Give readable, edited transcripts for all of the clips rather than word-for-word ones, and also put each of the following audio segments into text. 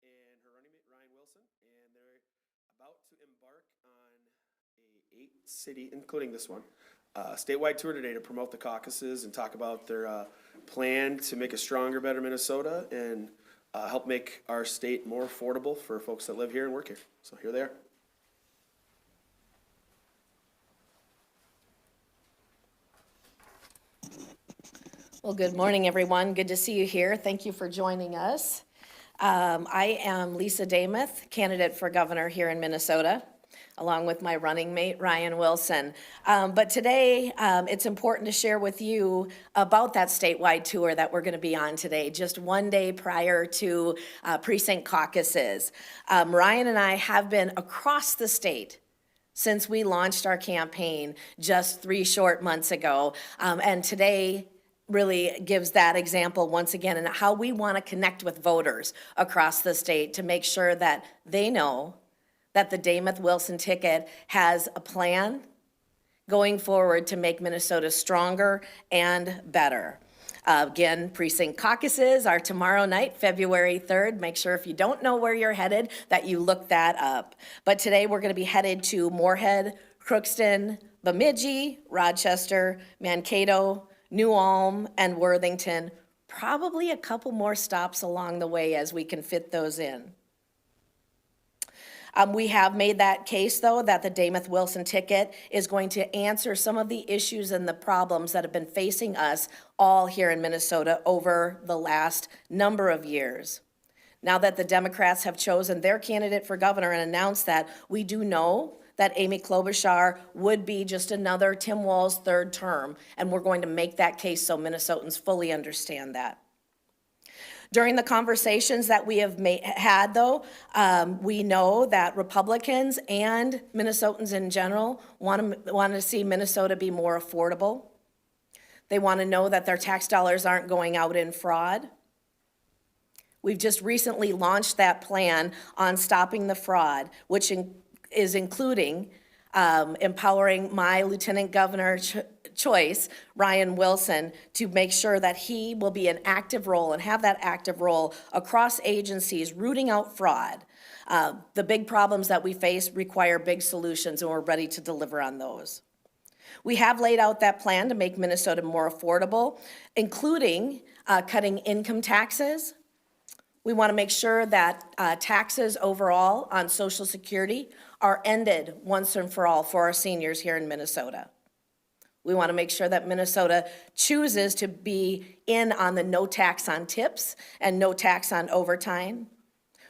and her running mate Ryan Wilson, and they're about to embark on a 8-city, including this one, statewide tour today to promote the caucuses and talk about their plan to make a stronger, better Minnesota and help make our state more affordable for folks that live here and work here. So here they are. Well, good morning, everyone. Good to see you here. Thank you for joining us. I am Lisa Demuth, candidate for governor here in Minnesota, along with my running mate, Ryan Wilson. But today, it's important to share with you about that statewide tour that we're going to be on today, just one day prior to precinct caucuses. Ryan and I have been across the state since we launched our campaign just 3 short months ago. And today really gives that example once again and how we want to connect with voters across the state to make sure that they know that the Demuth Wilson ticket has a plan going forward to make Minnesota stronger and better. Again, precinct caucuses are tomorrow night, February 3rd. Make sure if you don't know where you're headed that you look that up. But today we're going to be headed to Moorhead, Crookston, Bemidji, Rochester, Mankato, New Ulm, and Worthington. Probably a couple more stops along the way as we can fit those in. We have made that case, though, that the Demuth Wilson ticket is going to answer some of the issues and the problems that have been facing us all here in Minnesota over the last number of years. Now that the Democrats have chosen their candidate for governor and announced that, we do know that Amy Klobuchar would be just another Tim Walz's 3rd term, and we're going to make that case so Minnesotans fully understand that. During the conversations that we have had, though, we know that Republicans and Minnesotans in general want to see Minnesota be more affordable. They want to know that their tax dollars aren't going out in fraud. We've just recently launched that plan on stopping the fraud, which is including empowering my Lieutenant Governor choice, Ryan Wilson, to make sure that he will be an active role and have that active role across agencies rooting out fraud. The big problems that we face require big solutions, and we're ready to deliver on those. We have laid out that plan to make Minnesota more affordable, including cutting income taxes. We want to make sure that taxes overall on Social Security are ended once and for all for our seniors here in Minnesota. We want to make sure that Minnesota chooses to be in on the no tax on tips and no tax on overtime.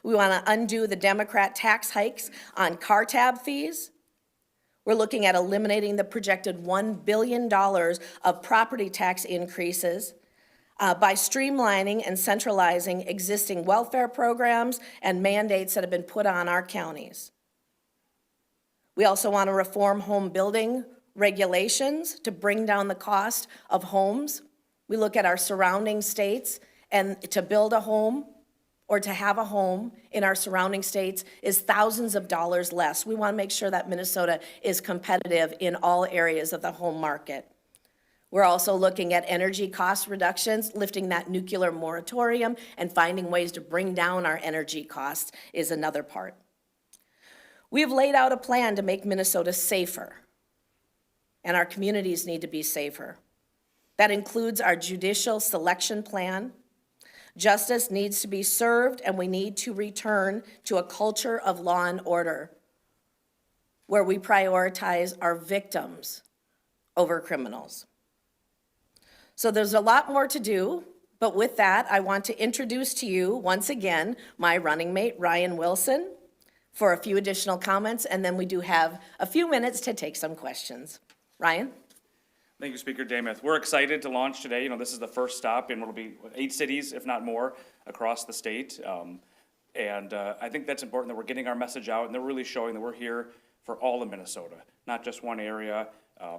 We want to undo the Democrat tax hikes on car tab fees. We're looking at eliminating the projected $1 billion of property tax increases by streamlining and centralizing existing welfare programs and mandates that have been put on our counties. We also want to reform home building regulations to bring down the cost of homes. We look at our surrounding states, and to build a home or to have a home in our surrounding states is thousands of dollars less. We want to make sure that Minnesota is competitive in all areas of the home market. We're also looking at energy cost reductions, lifting that nuclear moratorium, and finding ways to bring down our energy costs is another part. We have laid out a plan to make Minnesota safer, and our communities need to be safer. That includes our judicial selection plan. Justice needs to be served, and we need to return to a culture of law and order where we prioritize our victims over criminals. So there's a lot more to do, but with that, I want to introduce to you once again my running mate, Ryan Wilson, for a few additional comments, and then we do have a few minutes to take some questions. Ryan? Thank you, Speaker Demuth. We're excited to launch today. This is the first stop in what'll be 8 cities, if not more, across the state. I think that's important that we're getting our message out, and they're really showing that we're here for all of Minnesota, not just one area,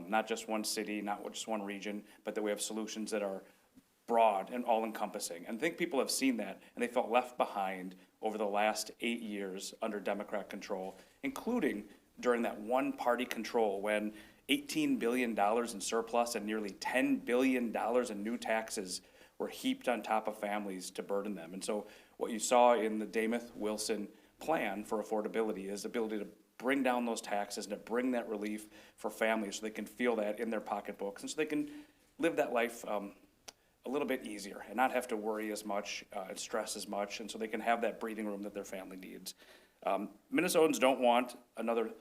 not just one city, not just one region, but that we have solutions that are broad and all-encompassing. And I think people have seen that, and they felt left behind over the last 8 years under Democrat control, including during that one-party control when $18 billion in surplus and nearly $10 billion in new taxes were heaped on top of families to burden them. And so what you saw in the Demuth-Wilson plan for affordability is the ability to bring down those taxes and to bring that relief for families so they can feel that in their pocketbooks and so they can live that life a little bit easier and not have to worry as much and stress as much, and so they can have that breathing room that their family needs. Minnesotans don't want another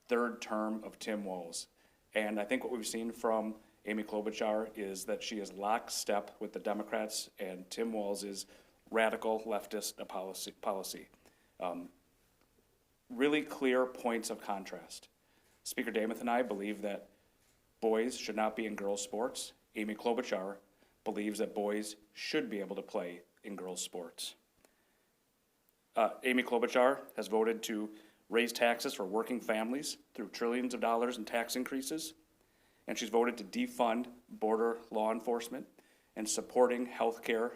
third term of Tim Walz. And I think what we've seen from Amy Klobuchar is that she is lockstep with the Democrats and Tim Walz's radical leftist policy. Really clear points of contrast. Speaker Demuth and I believe that boys should not be in girls' sports. Amy Klobuchar believes that boys should be able to play in girls' sports. Amy Klobuchar has voted to raise taxes for working families through trillions of dollars in tax increases, and she's voted to defund border law enforcement and supporting health care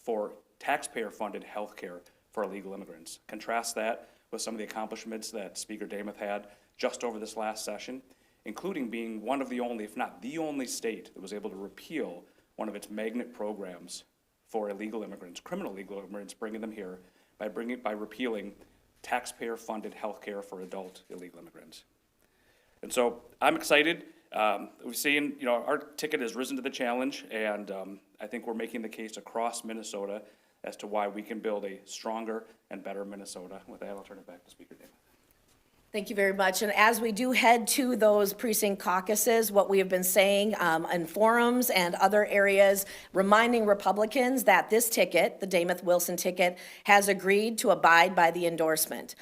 for taxpayer-funded health care for illegal immigrants. Contrast that with some of the accomplishments that Speaker Demuth had just over this last session, including being one of the only, if not the only state that was able to repeal one of its magnet programs for illegal immigrants, criminal illegal immigrants, bringing them here by repealing taxpayer-funded health care for adult illegal immigrants. And so I'm excited. We've seen, our ticket has risen to the challenge, and I think we're making the case across Minnesota as to why we can build a stronger and better Minnesota. With that, I'll turn it back to Speaker Demuth. Thank you very much. And as we do head to those precinct caucuses, what we have been saying in forums and other areas, reminding Republicans that this ticket, the Demuth-Wilson ticket, has agreed to abide by the endorsement.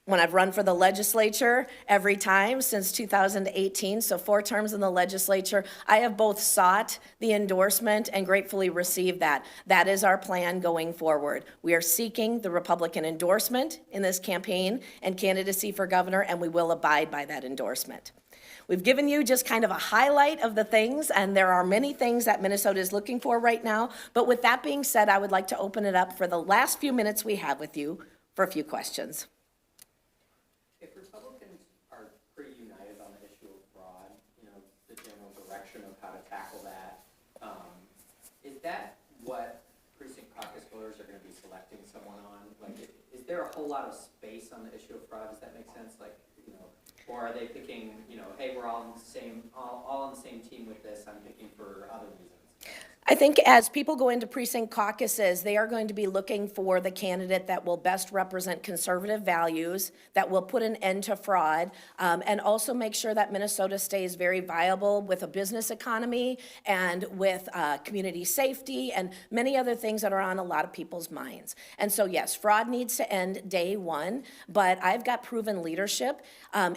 When I've run for the legislature every time since 2018, so 4 terms in the legislature, I have both sought the endorsement and gratefully received that. That is our plan going forward. We are seeking the Republican endorsement in this campaign and candidacy for governor, and we will abide by that endorsement. We've given you just kind of a highlight of the things, and there are many things that Minnesota is looking for right now. But with that being said, I would like to open it up for the last few minutes we have with you for a few questions. If Republicans are pretty united on the issue of fraud, the general direction of how to tackle that, is that what precinct caucus voters are going to be selecting someone on? Like, is there a whole lot of space on the issue of fraud? Does that make sense? Like, or are they picking, hey, we're all on the same team with this, I'm picking for other reasons? I think as people go into precinct caucuses, they are going to be looking for the candidate that will best represent conservative values, that will put an end to fraud, and also make sure that Minnesota stays very viable with a business economy and with community safety and many other things that are on a lot of people's minds. And so yes, fraud needs to end day one, but I've got proven leadership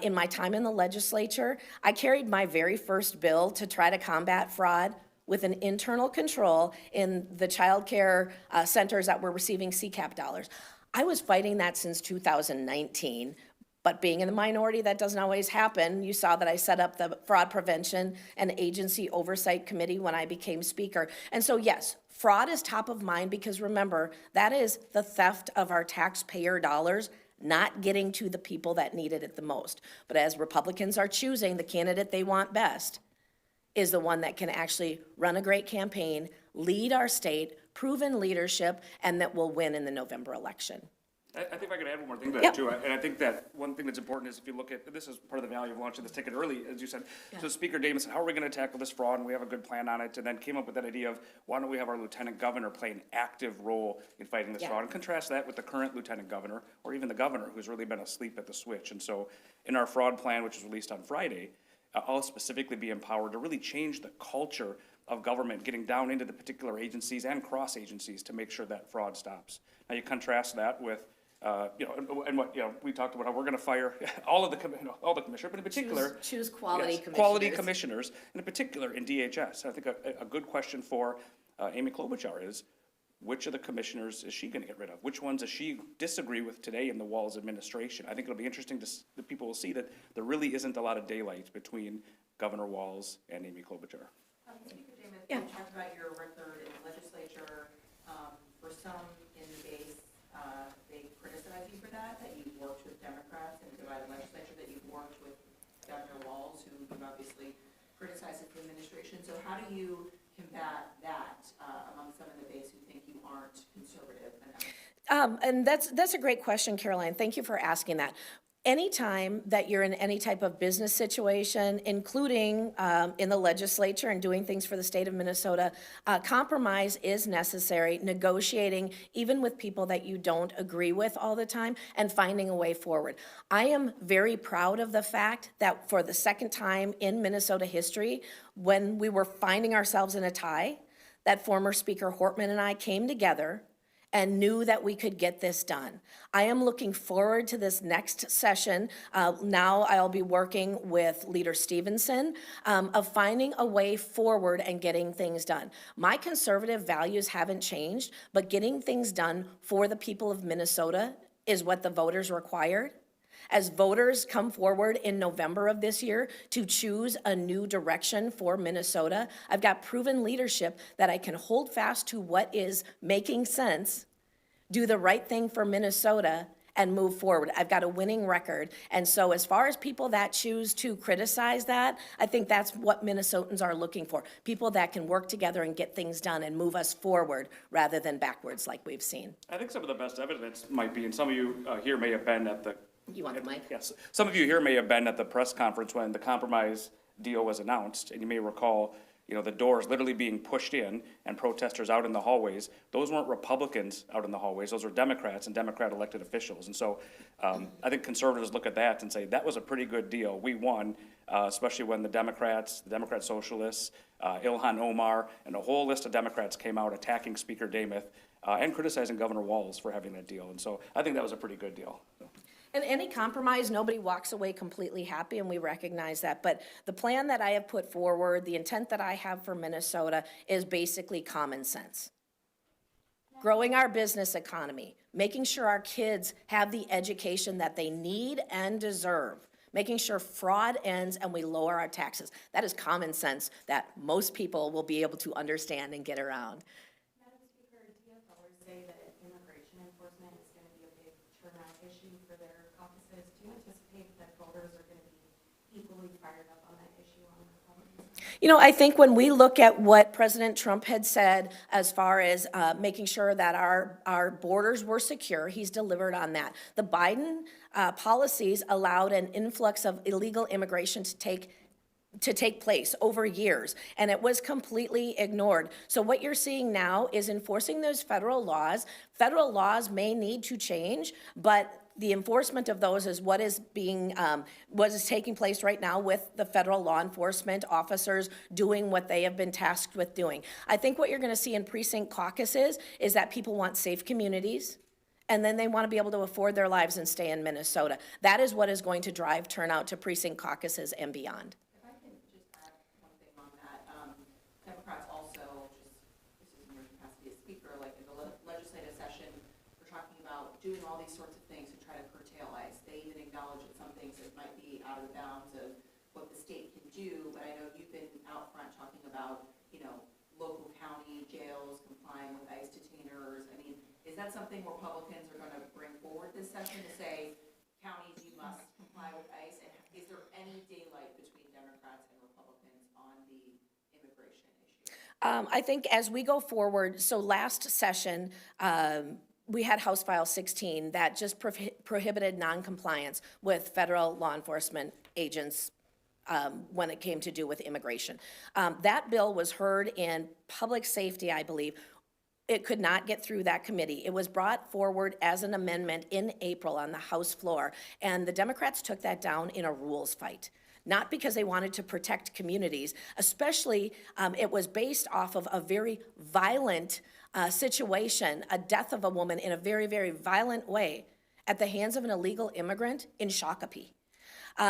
in my time in the legislature. I carried my very first bill to try to combat fraud with an internal control in the child care centers that were receiving CCAP dollars. I was fighting that since 2019, but being in the minority, that doesn't always happen. You saw that I set up the Fraud Prevention and Agency Oversight Committee when I became Speaker. And so yes, fraud is top of mind because remember, that is the theft of our taxpayer dollars, not getting to the people that needed it the most. But as Republicans are choosing the candidate they want best, is the one that can actually run a great campaign, lead our state, proven leadership, and that will win in the November election. I think if I could add one more thing to that too, and I think that one thing that's important is if you look at, this is part of the value of launching this ticket early, as you said. Yeah. So Speaker Demuth said, how are we gonna tackle this fraud? And we have a good plan on it, and then came up with that idea of why don't we have our lieutenant governor play an active role in fighting this fraud, and contrast that with the current lieutenant governor, or even the governor who's really been asleep at the switch. And so in our fraud plan, which was released on Friday, I'll specifically be empowered to really change the culture of government, getting down into the particular agencies and cross agencies to make sure that fraud stops. Now you contrast that with, we talked about how we're going to fire all the commissioners, but in particular choose quality commissioners. Quality commissioners, and in particular in DHS. I think a good question for Amy Klobuchar is, which of the commissioners is she going to get rid of? Which ones does she disagree with today in the Walz administration? I think it'll be interesting that people will see that there really isn't a lot of daylight between Governor Walz and Amy Klobuchar. Speaker Demuth, you talked about your record in the legislature. For some in the base, they criticize you for that you've worked with Democrats in the divided legislature, that you've worked with Governor Walz, who you've obviously criticized the administration. So how do you combat that among some of the base who think you aren't conservative enough? And that's a great question, Caroline. Thank you for asking that. Anytime that you're in any type of business situation, including in the legislature and doing things for the state of Minnesota, compromise is necessary, negotiating even with people that you don't agree with all the time and finding a way forward. I am very proud of the fact that for the second time in Minnesota history, when we were finding ourselves in a tie, that former Speaker Hortman and I came together and knew that we could get this done. I am looking forward to this next session. Now I'll be working with Leader Stevenson of finding a way forward and getting things done. My conservative values haven't changed, but getting things done for the people of Minnesota is what the voters required. As voters come forward in November of this year to choose a new direction for Minnesota, I've got proven leadership that I can hold fast to what is making sense, do the right thing for Minnesota, and move forward. I've got a winning record. And so as far as people that choose to criticize that, I think that's what Minnesotans are looking for. People that can work together and get things done and move us forward rather than backwards like we've seen. I think some of the best evidence might be, and some of you here may have been at the You want the mic? Yes. Some of you here may have been at the press conference when the compromise deal was announced, and you may recall, the doors literally being pushed in and protesters out in the hallways. Those weren't Republicans out in the hallways. Those were Democrats and Democrat elected officials. And so I think conservatives look at that and say, that was a pretty good deal. We won, especially when the Democrat Socialists, Ilhan Omar, and a whole list of Democrats came out attacking Speaker Demuth and criticizing Governor Walz for having that deal. And so I think that was a pretty good deal. And any compromise, nobody walks away completely happy, and we recognize that. But the plan that I have put forward, the intent that I have for Minnesota is basically common sense. Growing our business economy, making sure our kids have the education that they need and deserve, making sure fraud ends and we lower our taxes. That is common sense that most people will be able to understand and get around. Madam Speaker, DFLers say that immigration enforcement is going to be a big turnout issue for their caucuses. Do you anticipate that voters are going to be equally fired up on that issue on the Republican side? I think when we look at what President Trump had said as far as making sure that our borders were secure, he's delivered on that. The Biden policies allowed an influx of illegal immigration to take place over years, and it was completely ignored. So what you're seeing now is enforcing those federal laws. Federal laws may need to change, but the enforcement of those is what is taking place right now with the federal law enforcement officers doing what they have been tasked with doing. I think what you're going to see in precinct caucuses is that people want safe communities, and then they want to be able to afford their lives and stay in Minnesota. That is what is going to drive turnout to precinct caucuses and beyond. If I can just add one thing on that, Democrats also, this is in your capacity as speaker, like in the legislative session, we're talking about doing all these sorts of things to try to curtail ICE. They even acknowledge that some things that might be out of the bounds of what the state can do, but I know you've been out front talking about, local county jails complying with ICE detainers. I mean, is that something Republicans are going to bring forward this session to say, counties, you must comply with ICE? And is there any daylight between Democrats and Republicans on the immigration issue? I think as we go forward, so last session, we had House File 16 that just prohibited noncompliance with federal law enforcement agents when it came to do with immigration. That bill was heard in public safety, I believe. It could not get through that committee. It was brought forward as an amendment in April on the House floor, and the Democrats took that down in a rules fight. Not because they wanted to protect communities, especially it was based off of a very violent situation, a death of a woman in a very, very violent way at the hands of an illegal immigrant in Shakopee.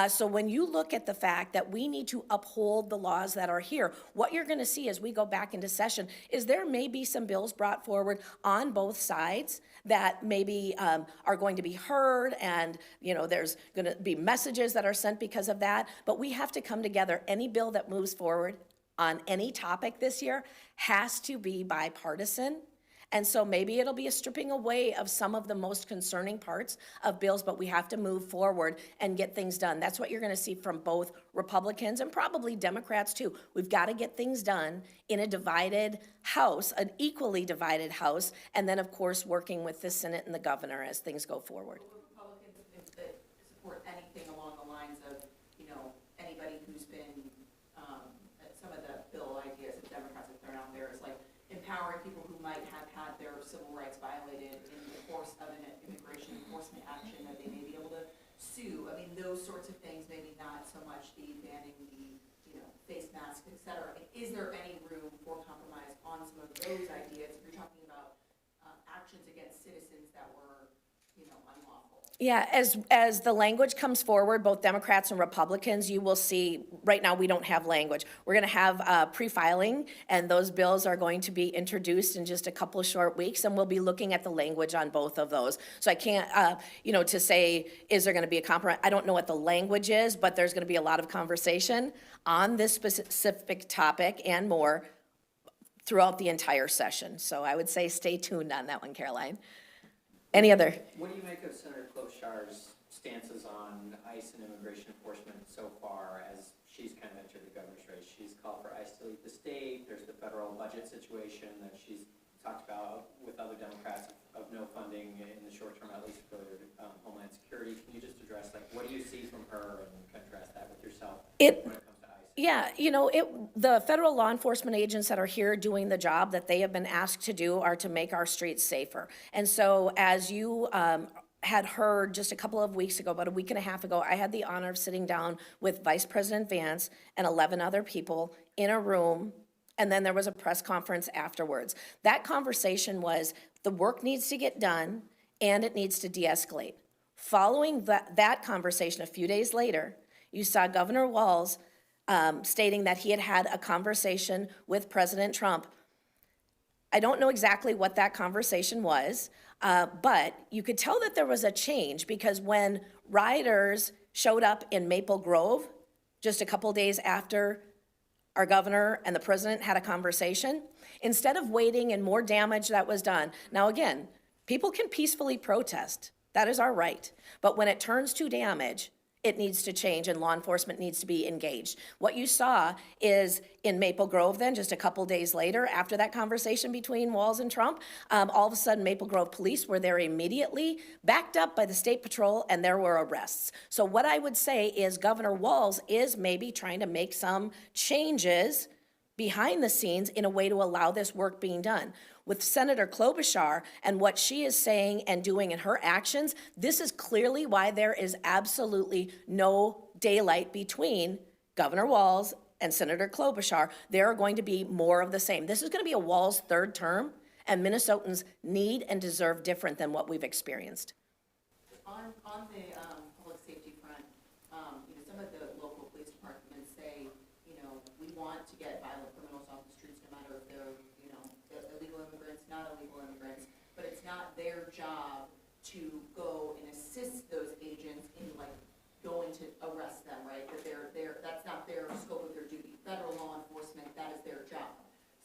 So when you look at the fact that we need to uphold the laws that are here, what you're going to see as we go back into session is there may be some bills brought forward on both sides that maybe are going to be heard, and there's going to be messages that are sent because of that. But we have to come together. Any bill that moves forward on any topic this year has to be bipartisan. And so maybe it'll be a stripping away of some of the most concerning parts of bills, but we have to move forward and get things done. That's what you're gonna see from both Republicans and probably Democrats too. We've gotta get things done in a divided House, an equally divided House, and then, of course, working with the Senate and the governor as things go forward. Would Republicans that support anything along the lines of, anybody who's been, some of the bill ideas that Democrats have thrown out there is like empowering people who might have had their civil rights violated in the course of an immigration enforcement action that they may be able to sue? I mean, those sorts of things, maybe not so much the banning the, face masks, et cetera. I mean, is there any room for compromise on some of those ideas? If you're talking about actions against citizens that were, unlawful. Yeah, as the language comes forward, both Democrats and Republicans, you will see, right now, we don't have language. We're gonna have pre-filing, and those bills are going to be introduced in just a couple of short weeks, and we'll be looking at the language on both of those. So I can't, to say, is there gonna be a compromise? I don't know what the language is, but there's gonna be a lot of conversation on this specific topic and more throughout the entire session. So I would say stay tuned on that one, Caroline. Any other? What do you make of Senator Klobuchar's stances on ICE and immigration enforcement so far as she's kind of entered the governor's race? She's called for ICE to leave the state. There's the federal budget situation that she's talked about with other Democrats of no funding in the short term, at least for Homeland Security. Can you just address, what do you see from her and contrast that with yourself when it comes to ICE? Yeah, the federal law enforcement agents that are here doing the job that they have been asked to do are to make our streets safer. And so as you had heard just a couple of weeks ago, about a week and a half ago, I had the honor of sitting down with Vice President Vance and 11 other people in a room, and then there was a press conference afterwards. That conversation was, the work needs to get done and it needs to de-escalate. Following that conversation, a few days later, you saw Governor Walz stating that he had had a conversation with President Trump. I don't know exactly what that conversation was, but you could tell that there was a change, because when rioters showed up in Maple Grove just a couple days after our governor and the president had a conversation, instead of waiting and more damage that was done. Now again, people can peacefully protest. That is our right. But when it turns to damage, it needs to change and law enforcement needs to be engaged. What you saw is in Maple Grove then, just a couple days later, after that conversation between Walz and Trump, all of a sudden Maple Grove police were there immediately, backed up by the state patrol, and there were arrests. So what I would say is Governor Walz is maybe trying to make some changes behind the scenes in a way to allow this work being done. With Senator Klobuchar and what she is saying and doing in her actions, this is clearly why there is absolutely no daylight between Governor Walz and Senator Klobuchar. There are going to be more of the same. This is going to be a Walz third term, and Minnesotans need and deserve different than what we've experienced. On the public safety front, some of the local police departments say, we want to get violent criminals off the streets, no matter if they're, illegal immigrants, not illegal immigrants, but it's not their job to go and assist those agents in going to arrest them, right? That that's not their scope of their duty. Federal law enforcement, that is their job.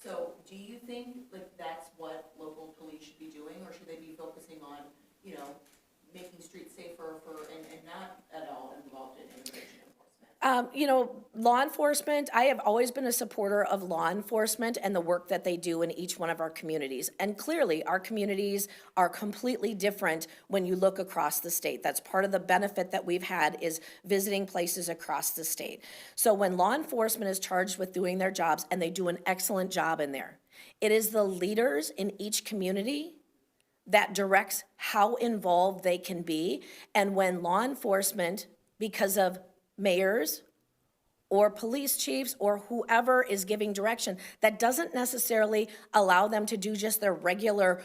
So do you think that's what local police should be doing, or should they be focusing on, making streets safer and not at all involved in immigration enforcement? Law enforcement, I have always been a supporter of law enforcement and the work that they do in each one of our communities. And clearly, our communities are completely different when you look across the state. That's part of the benefit that we've had, is visiting places across the state. So when law enforcement is charged with doing their jobs, and they do an excellent job in there, it is the leaders in each community that directs how involved they can be. And when law enforcement, because of mayors or police chiefs or whoever is giving direction, that doesn't necessarily allow them to do just their regular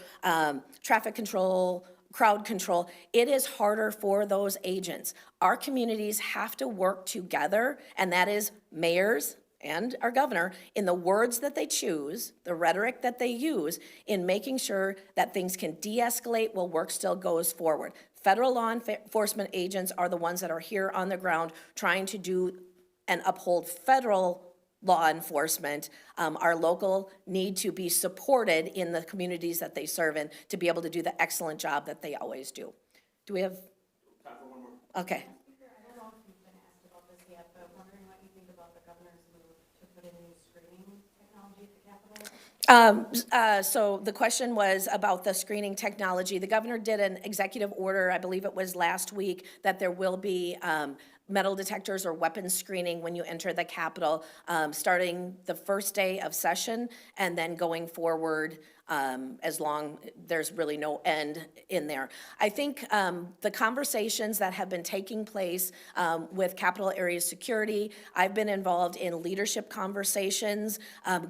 traffic control, crowd control, it is harder for those agents. Our communities have to work together, and that is mayors and our governor, in the words that they choose, the rhetoric that they use, in making sure that things can de-escalate while work still goes forward. Federal law enforcement agents are the ones that are here on the ground trying to do and uphold federal law enforcement, our local need to be supported in the communities that they serve in to be able to do the excellent job that they always do. Do we have? Time for one more. Okay. Speaker, I don't know if you've been asked about this yet, but wondering what you think about the governor's move to put in new screening technology at the Capitol? So the question was about the screening technology. The governor did an executive order, I believe it was last week, that there will be metal detectors or weapons screening when you enter the Capitol, starting the first day of session and then going forward as long, there's really no end in there. I think the conversations that have been taking place with Capitol area security, I've been involved in leadership conversations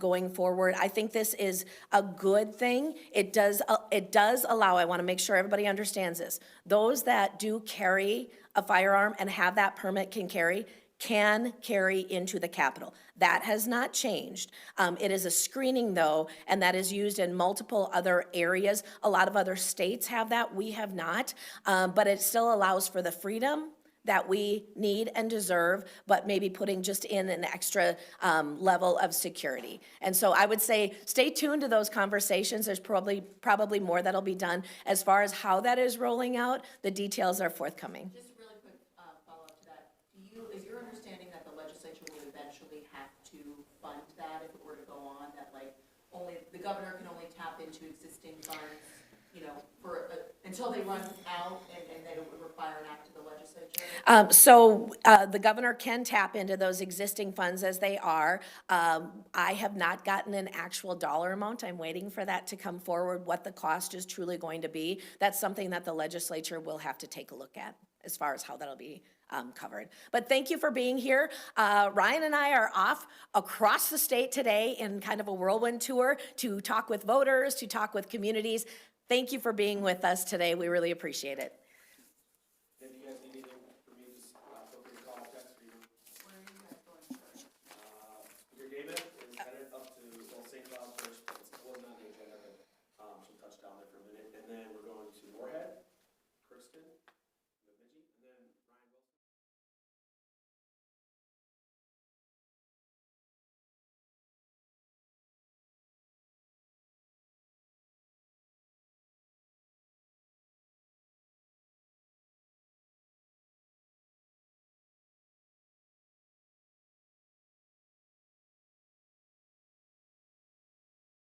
going forward. I think this is a good thing. It does allow, I want to make sure everybody understands this, those that do carry a firearm and have that permit can carry into the Capitol. That has not changed. It is a screening, though, and that is used in multiple other areas. A lot of other states have that. We have not. But it still allows for the freedom that we need and deserve, but maybe putting just in an extra level of security. And so I would say stay tuned to those conversations. There's probably more that'll be done. As far as how that is rolling out, the details are forthcoming. Just a really quick follow-up to that. Is your understanding that the legislature will eventually have to fund that if it were to go on, that like only, the governor can only tap into existing funds, you know, for, until they run out and that it would require an act of the legislature? So the governor can tap into those existing funds as they are. I have not gotten an actual dollar amount. I'm waiting for that to come forward, what the cost is truly going to be. That's something that the legislature will have to take a look at as far as how that'll be covered. But thank you for being here. Ryan and I are off across the state today in kind of a whirlwind tour to talk with voters, to talk with communities. Thank you for being with us today. We really appreciate it.